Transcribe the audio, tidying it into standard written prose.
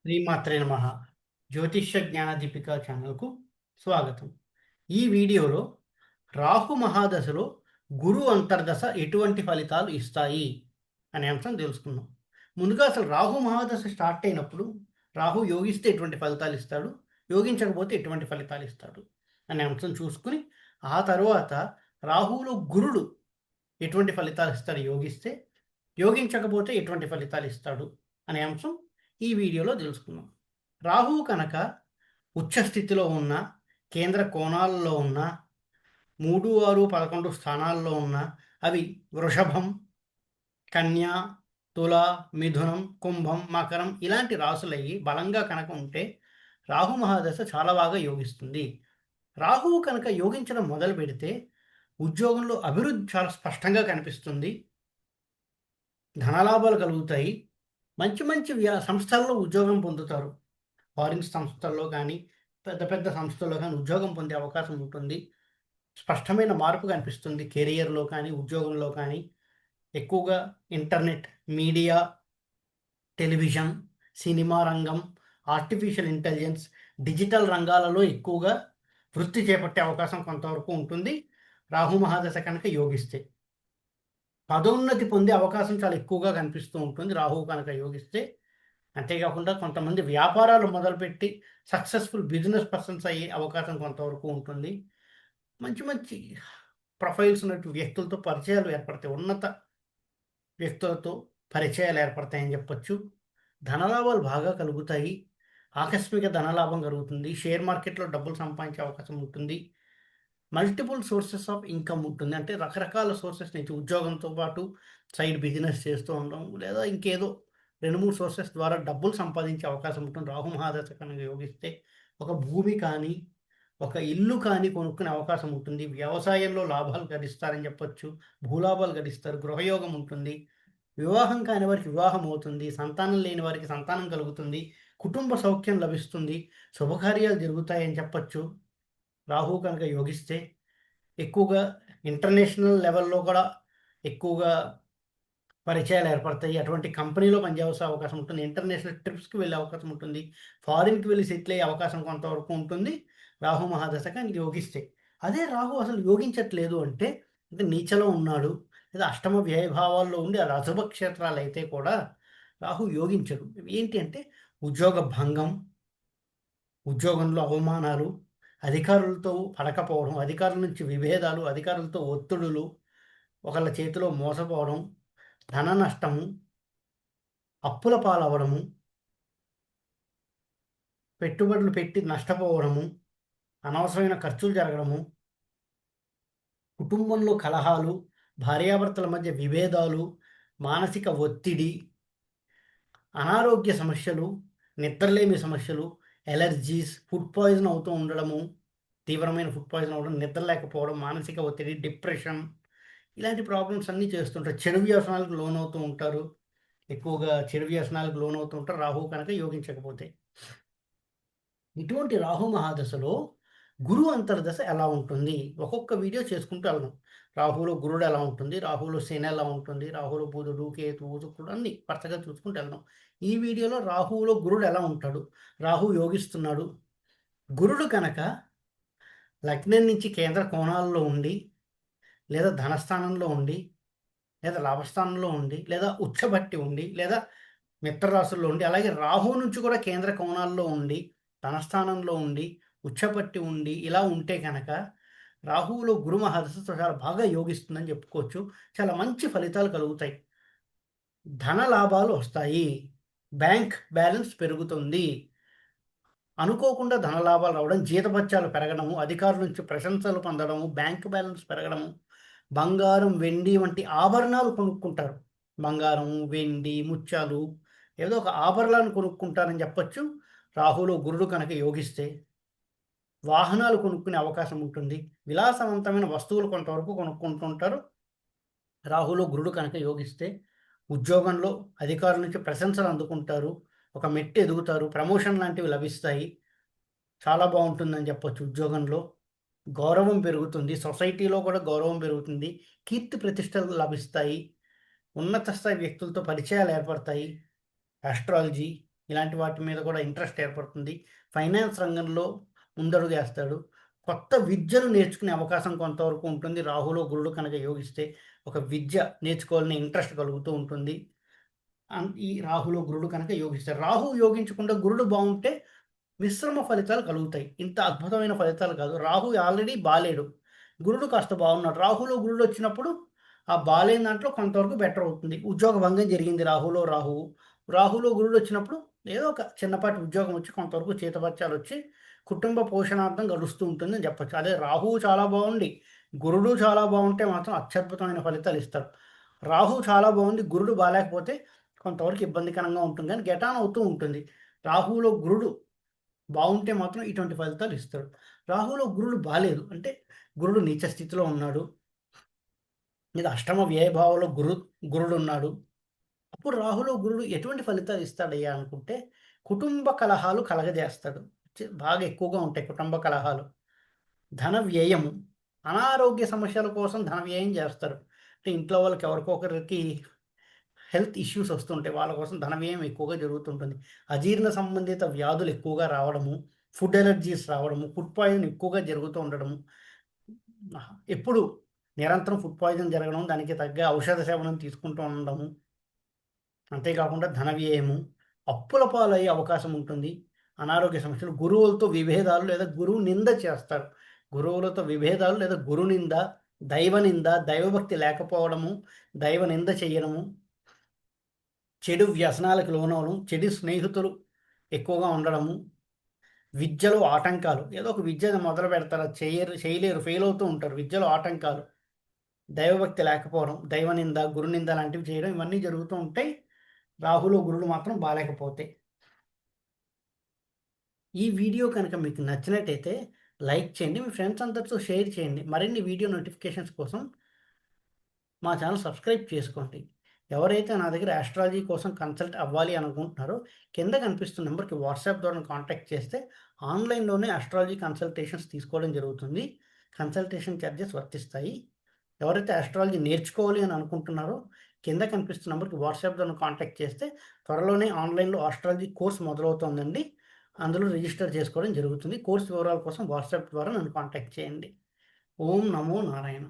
శ్రీమాత్రే నమః. జ్యోతిష్య జ్ఞాన దీపిక ఛానల్కు స్వాగతం. ఈ వీడియోలో రాహు మహాదశలో గురు అంతర్దశ ఎటువంటి ఫలితాలు ఇస్తాయి అనే అంశం తెలుసుకుందాం. ముందుగా అసలు రాహు మహాదశ స్టార్ట్ అయినప్పుడు రాహు యోగిస్తే ఎటువంటి ఫలితాలు ఇస్తాడు, యోగించకపోతే ఎటువంటి ఫలితాలు ఇస్తాడు అనే అంశం చూసుకుని, ఆ తర్వాత రాహువులో గురుడు ఎటువంటి ఫలితాలు ఇస్తాడు యోగిస్తే, యోగించకపోతే ఎటువంటి ఫలితాలు ఇస్తాడు అనే అంశం ఈ వీడియోలో తెలుసుకుందాం. రాహువు కనుక ఉచ్చ స్థితిలో ఉన్న, కేంద్ర కోణాల్లో ఉన్న, 3, 6, 11 స్థానాల్లో ఉన్న, అవి వృషభం, కన్య, తుల, మిథునం, కుంభం, మకరం ఇలాంటి రాసులయ్యి బలంగా కనుక ఉంటే రాహు మహాదశ చాలా బాగా యోగిస్తుంది. రాహువు కనుక యోగించడం మొదలు పెడితే ఉద్యోగంలో అభివృద్ధి చాలా స్పష్టంగా కనిపిస్తుంది. ధనలాభాలు కలుగుతాయి. మంచి మంచి సంస్థల్లో ఉద్యోగం పొందుతారు. ఫారిన్ సంస్థల్లో కానీ, పెద్ద పెద్ద సంస్థల్లో కానీ ఉద్యోగం పొందే అవకాశం ఉంటుంది. స్పష్టమైన మార్పు కనిపిస్తుంది కెరియర్‌లో కానీ, ఉద్యోగంలో కానీ. ఎక్కువగా ఇంటర్నెట్, మీడియా, టెలివిజన్, సినిమా రంగం, ఆర్టిఫిషియల్ ఇంటెలిజెన్స్, డిజిటల్ రంగాలలో ఎక్కువగా వృత్తి చేపట్టే అవకాశం కొంతవరకు ఉంటుంది. రాహు మహాదశ కనుక యోగిస్తే. పదోన్నతి పొందే అవకాశం చాలా ఎక్కువగా కనిపిస్తూ ఉంటుంది రాహువు కనుక యోగిస్తే. అంతేకాకుండా కొంతమంది వ్యాపారాలు మొదలుపెట్టి సక్సెస్‌ఫుల్ బిజినెస్ పర్సన్స్ అయ్యే అవకాశం కొంతవరకు ఉంటుంది. మంచి మంచి ప్రొఫైల్స్ ఉన్నటువంటి వ్యక్తులతో పరిచయాలు ఏర్పడతాయి. ఉన్నత వ్యక్తులతో పరిచయాలు ఏర్పడతాయని చెప్పొచ్చు. ధనలాభాలు బాగా కలుగుతాయి. ఆకస్మిక ధనలాభం కలుగుతుంది. షేర్ మార్కెట్‌లో డబ్బులు సంపాదించే అవకాశం ఉంటుంది. మల్టిపుల్ సోర్సెస్ ఆఫ్ ఇన్‌కమ్ ఉంటుంది. అంటే రకరకాల సోర్సెస్ నుంచి ఉద్యోగంతో పాటు సైడ్ బిజినెస్ చేస్తూ ఉండడం, లేదా ఇంకేదో 2, 3 సోర్సెస్ ద్వారా డబ్బులు సంపాదించే అవకాశం ఉంటుంది. రాహు మహాదశ కనుక యోగిస్తే ఒక భూమి కానీ, ఒక ఇల్లు కానీ కొనుక్కునే అవకాశం ఉంటుంది. వ్యవసాయంలో లాభాలు గడిస్తారని చెప్పొచ్చు. భూలాభాలు గడిస్తారు. గృహయోగం ఉంటుంది. వివాహం కాని వారికి వివాహం అవుతుంది. సంతానం లేని వారికి సంతానం కలుగుతుంది. కుటుంబ సౌఖ్యం లభిస్తుంది. శుభకార్యాలు జరుగుతాయని చెప్పొచ్చు. రాహువు కనుక యోగిస్తే ఎక్కువగా ఇంటర్నేషనల్ లెవెల్‌లో కూడా ఎక్కువగా పరిచయాలు ఏర్పడతాయి. అటువంటి కంపెనీలో పనిచేసే అవకాశం ఉంటుంది. ఇంటర్నేషనల్ ట్రిప్స్‌కి వెళ్ళే అవకాశం ఉంటుంది. ఫారిన్‌కి వెళ్లి సెటిల్ అయ్యే అవకాశం కొంతవరకు ఉంటుంది. రాహు మహాదశ కానీ యోగిస్తే. అదే రాహు అసలు యోగించట్లేదు అంటే, అంటే నీచలో ఉన్నాడు, లేదా అష్టమ వ్యయ భావాల్లో ఉండి అది అశుభ క్షేత్రాలైతే కూడా రాహు యోగించడు. ఏంటి అంటే ఉద్యోగ భంగం, ఉద్యోగంలో అవమానాలు, అధికారులతో పడకపోవడం, అధికారుల నుంచి విభేదాలు, అధికారులతో ఒత్తిడులు, ఒకళ్ళ చేతిలో మోసపోవడం, ధన నష్టము, అప్పుల పాలవ్వడము, పెట్టుబడులు పెట్టి నష్టపోవడము, అనవసరమైన ఖర్చులు జరగడము, కుటుంబంలో కలహాలు, భార్యాభర్తల మధ్య విభేదాలు, మానసిక ఒత్తిడి, అనారోగ్య సమస్యలు, నిద్రలేమి సమస్యలు, ఎలర్జీస్, ఫుడ్ పాయిజన్ అవుతూ ఉండడము, తీవ్రమైన ఫుడ్ పాయిజన్ అవ్వడం, నిద్ర లేకపోవడం, మానసిక ఒత్తిడి, డిప్రెషన్ ఇలాంటి ప్రాబ్లమ్స్ అన్నీ చేస్తుంటారు. చెడు వ్యసనాలకు లోనవుతూ ఉంటారు. ఎక్కువగా చెడు వ్యసనాలకు లోనవుతూ ఉంటారు రాహువు కనుక యోగించకపోతే. ఇటువంటి రాహు మహాదశలో గురువు అంతర్దశ ఎలా ఉంటుంది? ఒక్కొక్క వీడియో చేసుకుంటూ వెళ్దాం. రాహువులో గురుడు ఎలా ఉంటుంది? రాహువులో శని ఎలా ఉంటుంది? రాహువులో బుధుడు, కేతువు, శుక్రుడు అన్నీ వరుసగా చూసుకుంటూ వెళ్దాం. ఈ వీడియోలో రాహువులో గురుడు ఎలా ఉంటాడు? రాహువు యోగిస్తున్నాడు. గురుడు కనుక లగ్నం నుంచి కేంద్ర కోణాల్లో ఉండి, లేదా ధనస్థానంలో ఉండి, లేదా లాభస్థానంలో ఉండి, లేదా ఉచ్చబట్టి ఉండి, లేదా మిత్రరాశుల్లో ఉండి, అలాగే రాహువు నుంచి కూడా కేంద్ర కోణాల్లో ఉండి, ధనస్థానంలో ఉండి, ఉచ్చపట్టి ఉండి, ఇలా ఉంటే కనుక రాహువులో గురు మహర్దశ చాలా బాగా యోగిస్తుందని చెప్పుకోవచ్చు. చాలా మంచి ఫలితాలు కలుగుతాయి. ధన లాభాలు వస్తాయి. బ్యాంక్ బ్యాలెన్స్ పెరుగుతుంది. అనుకోకుండా ధన లాభాలు రావడం, జీతభత్యాలు పెరగడము, అధికారుల నుంచి ప్రశంసలు పొందడము, బ్యాంక్ బ్యాలెన్స్ పెరగడము, బంగారం, వెండి వంటి ఆభరణాలు కొనుక్కుంటారు. బంగారం, వెండి, ముత్యాలు ఏదో ఒక ఆభరణాలను కొనుక్కుంటారని చెప్పొచ్చు. రాహులో గురుడు కనుక యోగిస్తే. వాహనాలు కొనుక్కునే అవకాశం ఉంటుంది. విలాసవంతమైన వస్తువులు కొంతవరకు కొనుక్కుంటుంటారు. రాహులో గురుడు కనుక యోగిస్తే. ఉద్యోగంలో అధికారుల నుంచి ప్రశంసలు అందుకుంటారు. ఒక మెట్టు ఎదుగుతారు. ప్రమోషన్ లాంటివి లభిస్తాయి. చాలా బావుంటుందని చెప్పొచ్చు ఉద్యోగంలో. గౌరవం పెరుగుతుంది. సొసైటీలో కూడా గౌరవం పెరుగుతుంది. కీర్తి ప్రతిష్టలు లభిస్తాయి. ఉన్నత స్థాయి వ్యక్తులతో పరిచయాలు ఏర్పడతాయి. ఆస్ట్రాలజీ, ఇలాంటి వాటి మీద కూడా ఇంట్రెస్ట్ ఏర్పడుతుంది. ఫైనాన్స్ రంగంలో ముందడుగేస్తాడు. కొత్త విద్యను నేర్చుకునే అవకాశం కొంతవరకు ఉంటుంది. రాహులో గురుడు కనుక యోగిస్తే ఒక విద్య నేర్చుకోవాలనే ఇంట్రెస్ట్ కలుగుతూ ఉంటుంది. ఈ రాహులో గురుడు కనుక యోగిస్తారు. రాహు యోగించకుండా గురుడు బాగుంటే మిశ్రమ ఫలితాలు కలుగుతాయి. ఇంత అద్భుతమైన ఫలితాలు కాదు. రాహు ఆల్రెడీ బాలేడు. గురుడు కాస్త బాగున్నాడు. రాహులో గురుడు వచ్చినప్పుడు ఆ బాలేని దాంట్లో కొంతవరకు బెటర్ అవుతుంది. ఉద్యోగ భంగం జరిగింది రాహులో రాహువు. రాహులో గురుడు వచ్చినప్పుడు ఏదో ఒక చిన్నపాటి ఉద్యోగం వచ్చి కొంతవరకు జీతభత్యాలు వచ్చి కుటుంబ పోషణార్థం గడుస్తూ ఉంటుందని చెప్పొచ్చు. అదే రాహువు చాలా బాగుండి గురుడు చాలా బాగుంటే మాత్రం అత్యద్భుతమైన ఫలితాలు ఇస్తాడు. రాహు చాలా బాగుంది, గురుడు బాలేకపోతే కొంతవరకు ఇబ్బందికరంగా ఉంటుంది కానీ గెటాన్ అవుతూ ఉంటుంది. రాహువులో గురుడు బాగుంటే మాత్రం ఇటువంటి ఫలితాలు ఇస్తాడు. రాహులో గురుడు బాలేదు అంటే గురుడు నీచ స్థితిలో ఉన్నాడు, లేదా అష్టమ వ్యయభావంలో గురుడు ఉన్నాడు. అప్పుడు రాహులో గురుడు ఎటువంటి ఫలితాలు ఇస్తాడయ్యా అనుకుంటే కుటుంబ కలహాలు కలగజేస్తాడు. బాగా ఎక్కువగా ఉంటాయి కుటుంబ కలహాలు. ధన వ్యయము, అనారోగ్య సమస్యల కోసం ధన వ్యయం చేస్తారు. అంటే ఇంట్లో వాళ్ళకి ఎవరికో ఒకరికి హెల్త్ ఇష్యూస్ వస్తుంటాయి. వాళ్ళ కోసం ధన వ్యయం ఎక్కువగా జరుగుతుంటుంది. అజీర్ణ సంబంధిత వ్యాధులు ఎక్కువగా రావడము, ఫుడ్ ఎలర్జీస్ రావడము, ఫుడ్ పాయిజన్ ఎక్కువగా జరుగుతూ ఉండడము, ఎప్పుడు నిరంతరం ఫుడ్ పాయిజన్ జరగడం, దానికి తగ్గ ఔషధ సేవనం తీసుకుంటూ ఉండడము, అంతేకాకుండా ధన వ్యయము, అప్పుల పాలయ్యే అవకాశం ఉంటుంది. అనారోగ్య సమస్యలు, గురువులతో విభేదాలు లేదా గురువు నింద చేస్తారు. గురువులతో విభేదాలు లేదా గురు నింద, దైవ నింద, దైవభక్తి లేకపోవడము, దైవ నింద చేయడము, చెడు వ్యసనాలకు లోనవడం, చెడు స్నేహితులు ఎక్కువగా ఉండడము, విద్యలో ఆటంకాలు. ఏదో ఒక విద్యను మొదలు పెడతారు, చేయలేరు, ఫెయిల్ అవుతూ ఉంటారు. విద్యలో ఆటంకాలు, దైవభక్తి లేకపోవడం, దైవనింద, గురునింద లాంటివి చేయడం, ఇవన్నీ జరుగుతూ ఉంటాయి రాహులో గురుడు మాత్రం బాలేకపోతే. ఈ వీడియో కనుక మీకు నచ్చినట్టయితే లైక్ చేయండి, మీ ఫ్రెండ్స్ అందరితో షేర్ చేయండి. మరిన్ని వీడియో నోటిఫికేషన్స్ కోసం మా ఛానల్ సబ్స్క్రైబ్ చేసుకోండి. ఎవరైతే నా దగ్గర ఆస్ట్రాలజీ కోసం కన్సల్ట్ అవ్వాలి అనుకుంటున్నారో కింద కనిపిస్తున్న నెంబర్కి వాట్సాప్ ద్వారా కాంటాక్ట్ చేస్తే ఆన్లైన్లోనే ఆస్ట్రాలజీ కన్సల్టేషన్స్ తీసుకోవడం జరుగుతుంది. కన్సల్టేషన్ ఛార్జెస్ వర్తిస్తాయి. ఎవరైతే ఆస్ట్రాలజీ నేర్చుకోవాలి అని అనుకుంటున్నారో కింద కనిపిస్తున్న నెంబర్కి వాట్సాప్ ద్వారా కాంటాక్ట్ చేస్తే త్వరలోనే ఆన్లైన్లో ఆస్ట్రాలజీ కోర్స్ మొదలవుతుందండి. అందులో రిజిస్టర్ చేసుకోవడం జరుగుతుంది. కోర్స్ వివరాల కోసం వాట్సాప్ ద్వారా నన్ను కాంటాక్ట్ చేయండి. ఓం నమో నారాయణ.